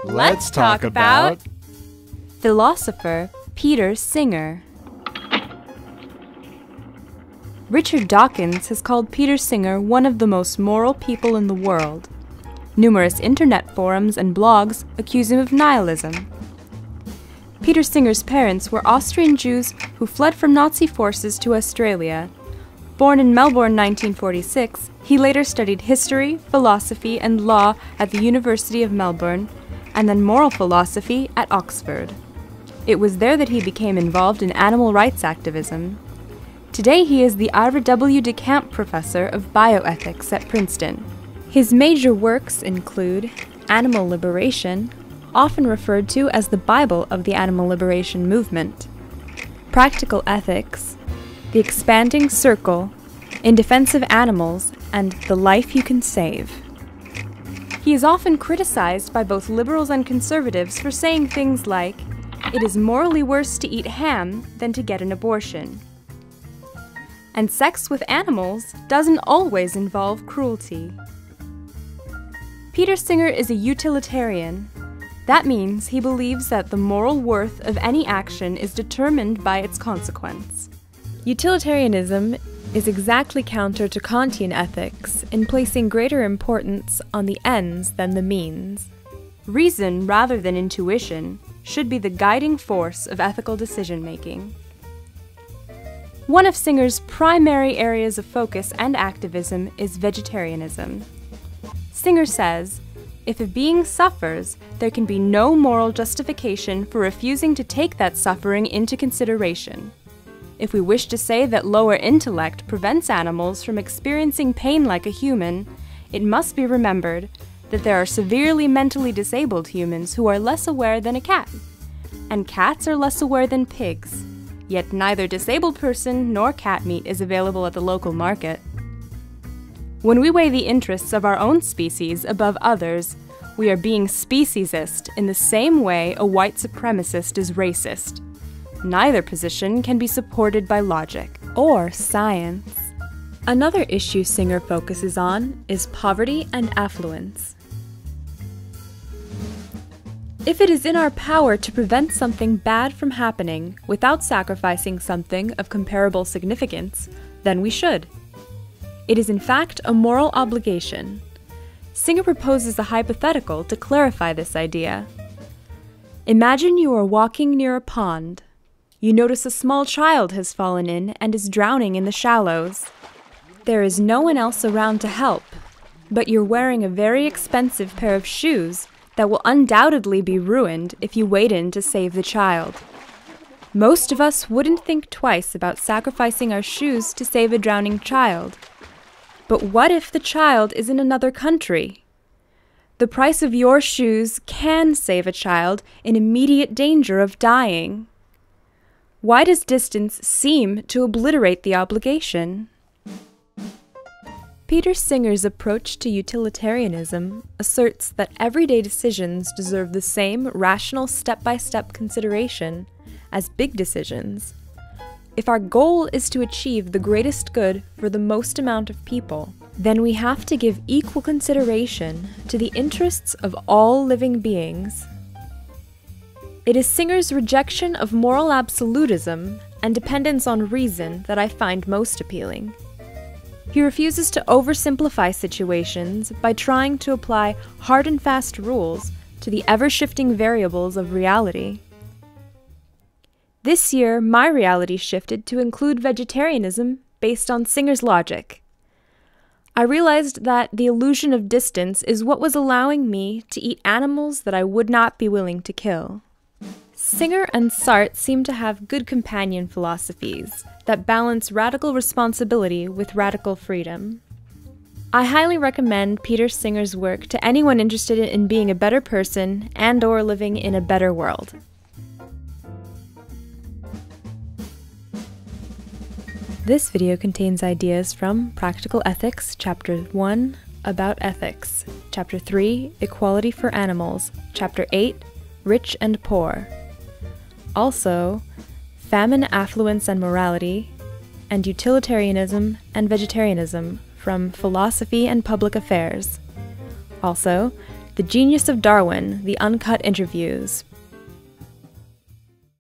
Let's talk about Philosopher Peter Singer. Richard Dawkins has called Peter Singer one of the most moral people in the world. Numerous internet forums and blogs accuse him of nihilism. Peter Singer's parents were Austrian Jews who fled from Nazi forces to Australia. Born in Melbourne 1946, he later studied history, philosophy, and law at the University of Melbourne, and then moral philosophy at Oxford. It was there that he became involved in animal rights activism. Today he is the Ira W. DeCamp Professor of Bioethics at Princeton. His major works include Animal Liberation, often referred to as the Bible of the animal liberation movement, Practical Ethics, The Expanding Circle, In Defense of Animals, and The Life You Can Save. He is often criticized by both liberals and conservatives for saying things like, "It is morally worse to eat ham than to get an abortion." And sex with animals doesn't always involve cruelty. Peter Singer is a utilitarian. That means he believes that the moral worth of any action is determined by its consequence. Utilitarianism is exactly counter to Kantian ethics in placing greater importance on the ends than the means. Reason, rather than intuition, should be the guiding force of ethical decision-making. One of Singer's primary areas of focus and activism is vegetarianism. Singer says, if a being suffers, there can be no moral justification for refusing to take that suffering into consideration. If we wish to say that lower intellect prevents animals from experiencing pain like a human, it must be remembered that there are severely mentally disabled humans who are less aware than a cat, and cats are less aware than pigs, yet neither disabled person nor cat meat is available at the local market. When we weigh the interests of our own species above others, we are being speciesist in the same way a white supremacist is racist. Neither position can be supported by logic or science. Another issue Singer focuses on is poverty and affluence. If it is in our power to prevent something bad from happening without sacrificing something of comparable significance, then we should. It is in fact a moral obligation. Singer proposes a hypothetical to clarify this idea. Imagine you are walking near a pond. You notice a small child has fallen in and is drowning in the shallows. There is no one else around to help, but you're wearing a very expensive pair of shoes that will undoubtedly be ruined if you wade in to save the child. Most of us wouldn't think twice about sacrificing our shoes to save a drowning child. But what if the child is in another country? The price of your shoes can save a child in immediate danger of dying. Why does distance seem to obliterate the obligation? Peter Singer's approach to utilitarianism asserts that everyday decisions deserve the same rational step-by-step consideration as big decisions. If our goal is to achieve the greatest good for the most amount of people, then we have to give equal consideration to the interests of all living beings. It is Singer's rejection of moral absolutism and dependence on reason that I find most appealing. He refuses to oversimplify situations by trying to apply hard and fast rules to the ever-shifting variables of reality. This year, my reality shifted to include vegetarianism based on Singer's logic. I realized that the illusion of distance is what was allowing me to eat animals that I would not be willing to kill. Singer and Sartre seem to have good companion philosophies that balance radical responsibility with radical freedom. I highly recommend Peter Singer's work to anyone interested in being a better person and/or living in a better world. This video contains ideas from Practical Ethics, Chapter 1, About Ethics, Chapter 3, Equality for Animals, Chapter 8, Rich and Poor. Also, Famine, Affluence and Morality, and Utilitarianism and Vegetarianism from Philosophy and Public Affairs. Also, The Genius of Darwin, The Uncut Interviews,